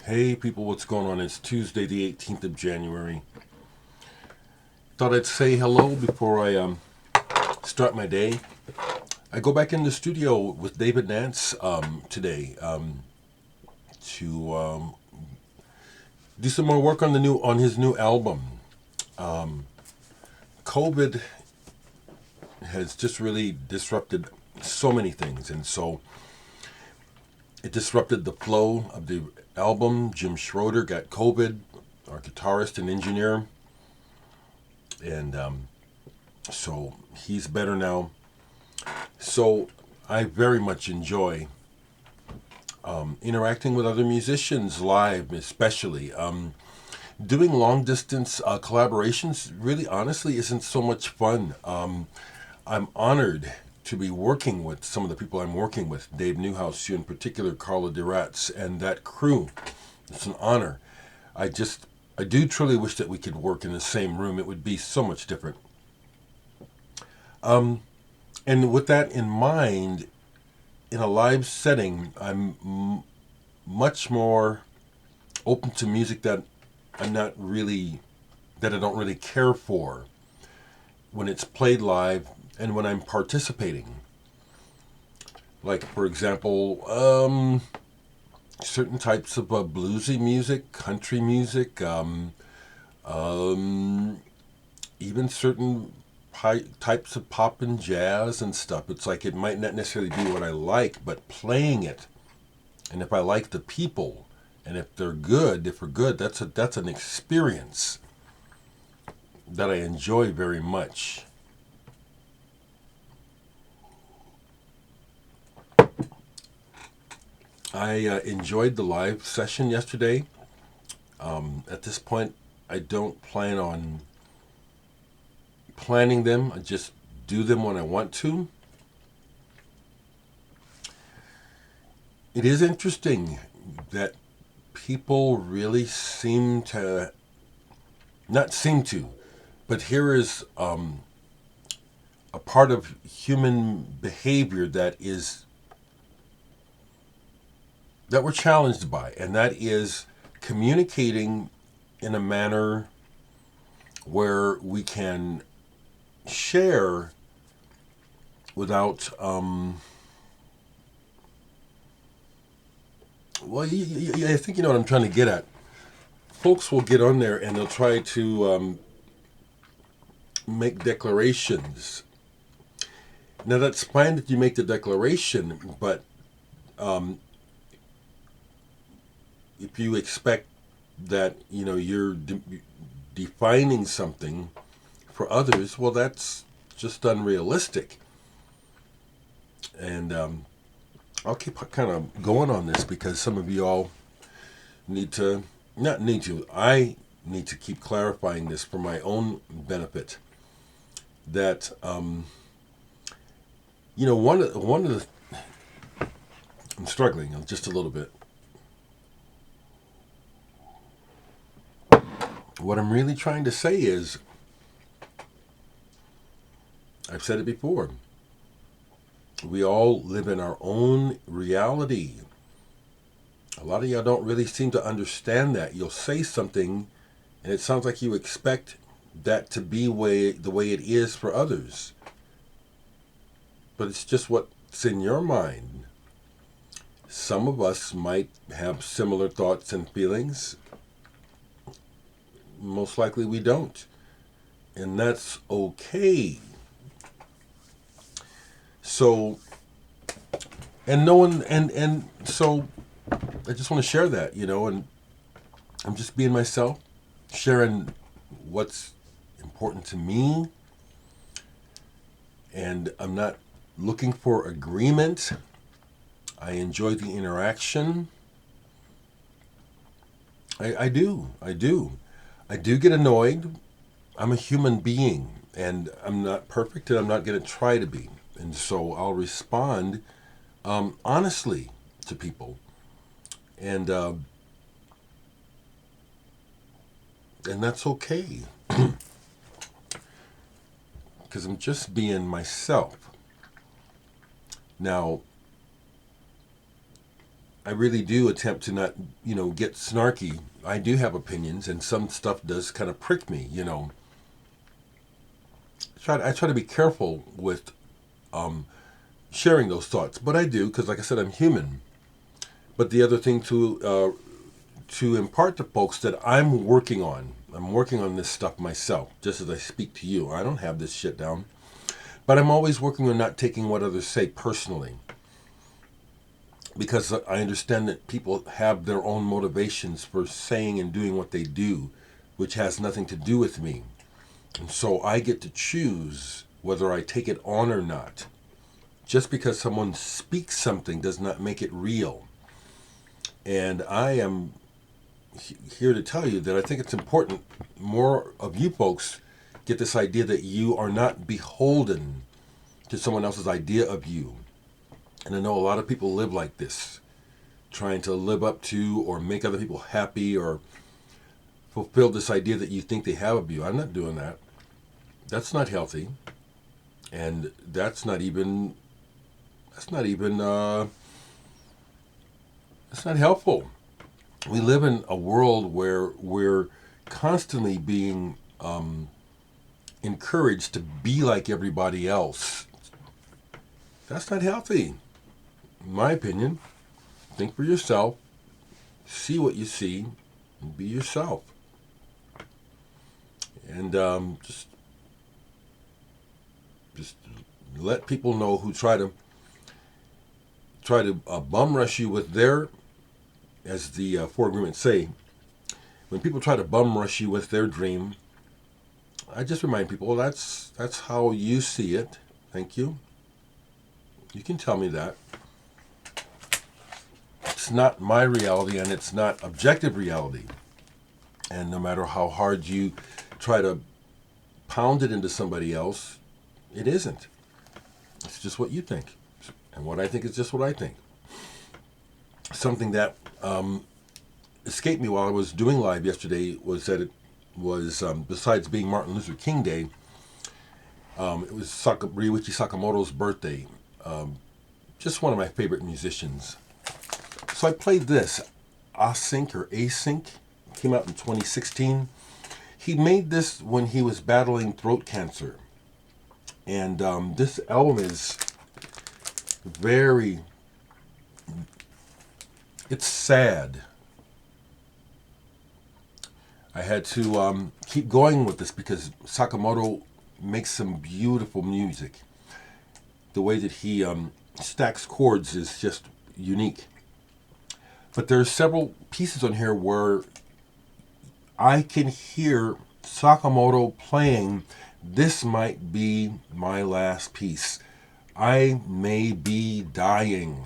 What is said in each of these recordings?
Hey people, what's going on? It's Tuesday, the 18th of January. Thought I'd say hello before I start my day. I go back in the studio with David Nance today to do some more work on his new album. COVID has just really disrupted so many things, and so it disrupted the flow of the album. Jim Schroeder got COVID, our guitarist and engineer, and so he's better now. So I very much enjoy interacting with other musicians live, especially. Doing long distance collaborations really honestly isn't so much fun. I'm honored to be working with some of the people I'm working with, Dave Newhouse, you in particular, Carla Deratz, and that crew. It's an honor. I do truly wish that we could work in the same room. It would be so much different. And with that in mind, in a live setting, much more open to music that I'm not really, that I don't really care for when it's played live and when I'm participating. Like, for example, certain types of bluesy music, country music, um, even certain types of pop and jazz and stuff. It's like it might not necessarily be what I like, but playing it, and if I like the people, and if we're good, that's an experience that I enjoy very much. I enjoyed the live session yesterday. At this point, I don't plan on planning them. I just do them when I want to. It is interesting that people really seem to, not seem to, but here is a part of human behavior that we're challenged by, and that is communicating in a manner where we can share without well, I think you know what I'm trying to get at. Folks will get on there and they'll try to make declarations. Now that's fine that you make the declaration, but if you expect that you're defining something for others, well, that's just unrealistic. And I'll keep kind of going on this because some of you all need to, not need to, I need to keep clarifying this for my own benefit. That, one of the, I'm struggling just a little bit. What I'm really trying to say is, I've said it before, we all live in our own reality. A lot of y'all don't really seem to understand that. You'll say something and it sounds like you expect that to be the way it is for others. But it's just what's in your mind. Some of us might have similar thoughts and feelings. Most likely we don't. And that's okay. So, and no one, and so I just want to share that, and I'm just being myself, sharing what's important to me, and I'm not looking for agreement. I enjoy the interaction. I do. I do get annoyed. I'm a human being, and I'm not perfect, and I'm not going to try to be. And so I'll respond honestly to people, and that's okay, because I'm just being myself. Now, I really do attempt to not, get snarky. I do have opinions, and some stuff does kind of prick me. I try to be careful with sharing those thoughts, but I do because, like I said, I'm human. But the other thing to impart to folks that I'm working on this stuff myself, just as I speak to you. I don't have this shit down, but I'm always working on not taking what others say personally, because I understand that people have their own motivations for saying and doing what they do, which has nothing to do with me. And so I get to choose whether I take it on or not. Just because someone speaks something does not make it real. And I am here to tell you that I think it's important more of you folks get this idea that you are not beholden to someone else's idea of you. And I know a lot of people live like this, trying to live up to or make other people happy or fulfill this idea that you think they have of you. I'm not doing that. That's not healthy. And that's not helpful. We live in a world where we're constantly being encouraged to be like everybody else. That's not healthy, in my opinion. Think for yourself, see what you see, and be yourself. And just let people know who try to bum rush you with their, as the four agreements say, when people try to bum rush you with their dream, I just remind people, well, that's how you see it. Thank you. You can tell me that. It's not my reality, and it's not objective reality. And no matter how hard you try to pound it into somebody else, it isn't. It's just what you think. And what I think is just what I think. Something that escaped me while I was doing live yesterday was that it was, besides being Martin Luther King Day, it was Ryuichi Sakamoto's birthday. Just one of my favorite musicians. So I played this, async or async. It came out in 2016. He made this when he was battling throat cancer. And this album is it's sad. I had to keep going with this because Sakamoto makes some beautiful music. The way that he stacks chords is just unique. But there are several pieces on here where I can hear Sakamoto playing, "This might be my last piece. I may be dying."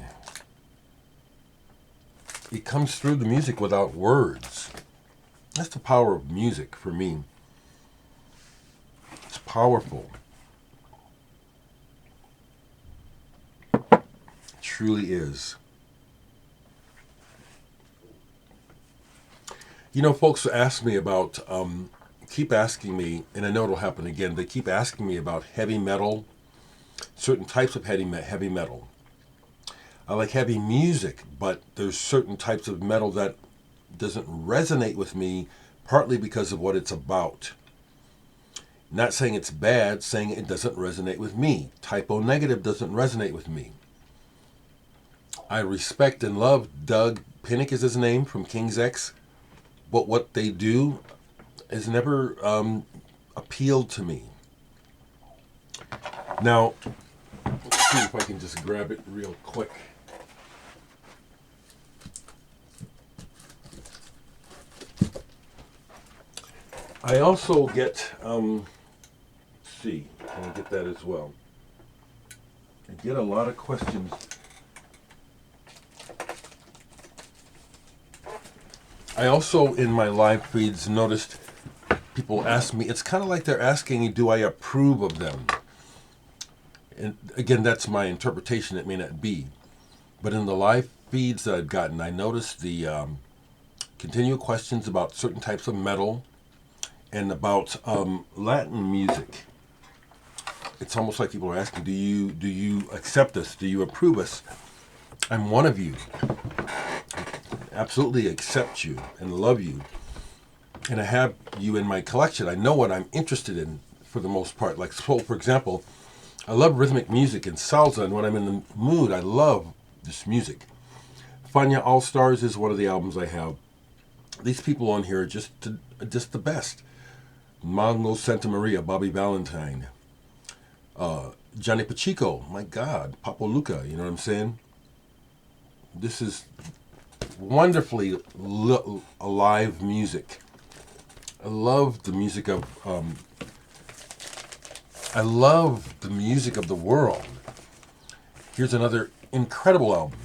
It comes through the music without words. That's the power of music for me. It's powerful. It truly is. Folks ask me about, keep asking me, and I know it'll happen again, they keep asking me about heavy metal, certain types of heavy metal. I like heavy music, but there's certain types of metal that doesn't resonate with me, partly because of what it's about. Not saying it's bad, saying it doesn't resonate with me. Typo negative doesn't resonate with me. I respect and love Doug Pinnick is his name, from King's X, but what they do has never appealed to me. Now, let's see if I can just grab it real quick. I also get, let's see, can I get that as well? I get a lot of questions. I also, in my live feeds, noticed people ask me, it's kind of like they're asking, do I approve of them? And again, that's my interpretation, it may not be. But in the live feeds that I've gotten, I noticed the continual questions about certain types of metal and about Latin music. It's almost like people are asking, do you accept us? Do you approve us? I'm one of you. absolutely accept you and love you. And I have you in my collection. I know what I'm interested in for the most part. Like, so for example, I love rhythmic music and salsa, and when I'm in the mood, I love this music. Fania All Stars is one of the albums I have. These people on here are just the best. Mango Santa Maria, Bobby Valentine, Johnny Pacheco, my God, Papo Luca, you know what I'm saying? This is wonderfully alive music. I love the music of the world. Here's another incredible album.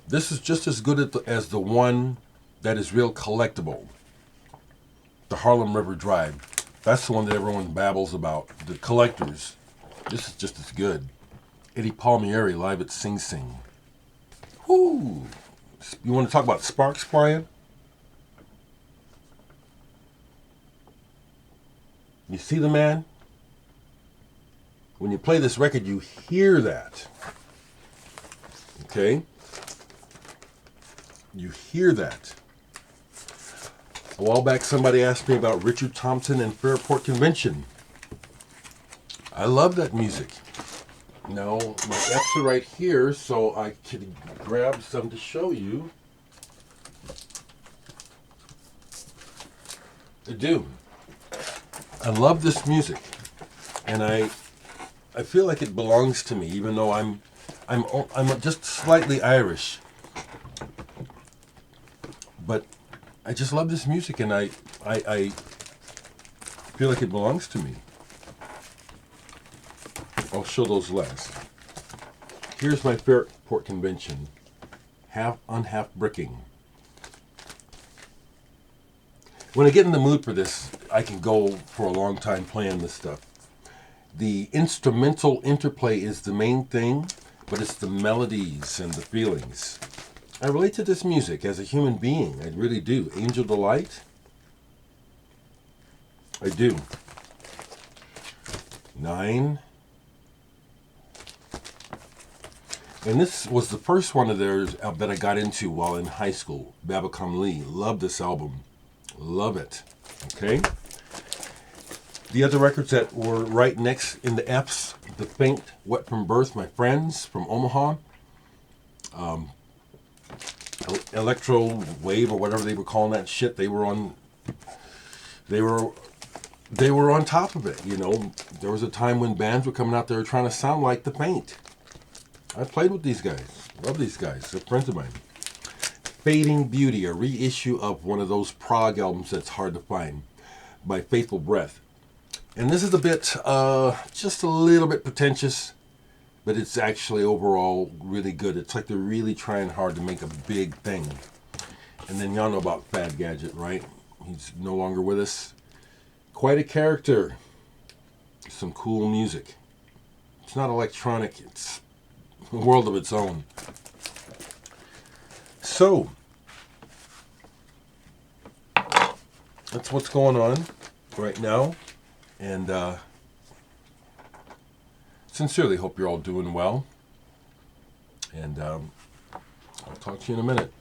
This is just as good as the one that is real collectible. The Harlem River Drive. That's the one that everyone babbles about. The collectors. This is just as good. Eddie Palmieri live at Sing Sing. Whoo! You want to talk about sparks, Brian? You see the man? When you play this record, you hear that. Okay? You hear that. A while back, somebody asked me about Richard Thompson and Fairport Convention. I love that music. Now, my F's are right here, so I could grab some to show you. I do. I love this music, and I feel like it belongs to me, even though I'm just slightly Irish. But I just love this music, and I feel like it belongs to me. I'll show those last. Here's my Fairport Convention, Unhalfbricking. When I get in the mood for this, I can go for a long time playing this stuff. The instrumental interplay is the main thing, but it's the melodies and the feelings. I relate to this music as a human being. I really do. Angel Delight? I do. 9. And this was the first one of theirs that I got into while in high school. Babbacombe. Love this album. Love it. Okay? The other records that were right next in the F's, The Faint, Wet from Birth, My Friends from Omaha. Electro Wave or whatever they were calling that shit. They were on top of it, you know. There was a time when bands were coming out there trying to sound like The Faint. I played with these guys. Love these guys. They're friends of mine. Fading Beauty, a reissue of one of those prog albums that's hard to find by Faithful Breath. And this is a bit, just a little bit pretentious, but it's actually overall really good. It's like they're really trying hard to make a big thing. And then y'all know about Fad Gadget, right? He's no longer with us. Quite a character. Some cool music. It's not electronic. It's a world of its own. So, that's what's going on right now. And sincerely hope you're all doing well. And I'll talk to you in a minute.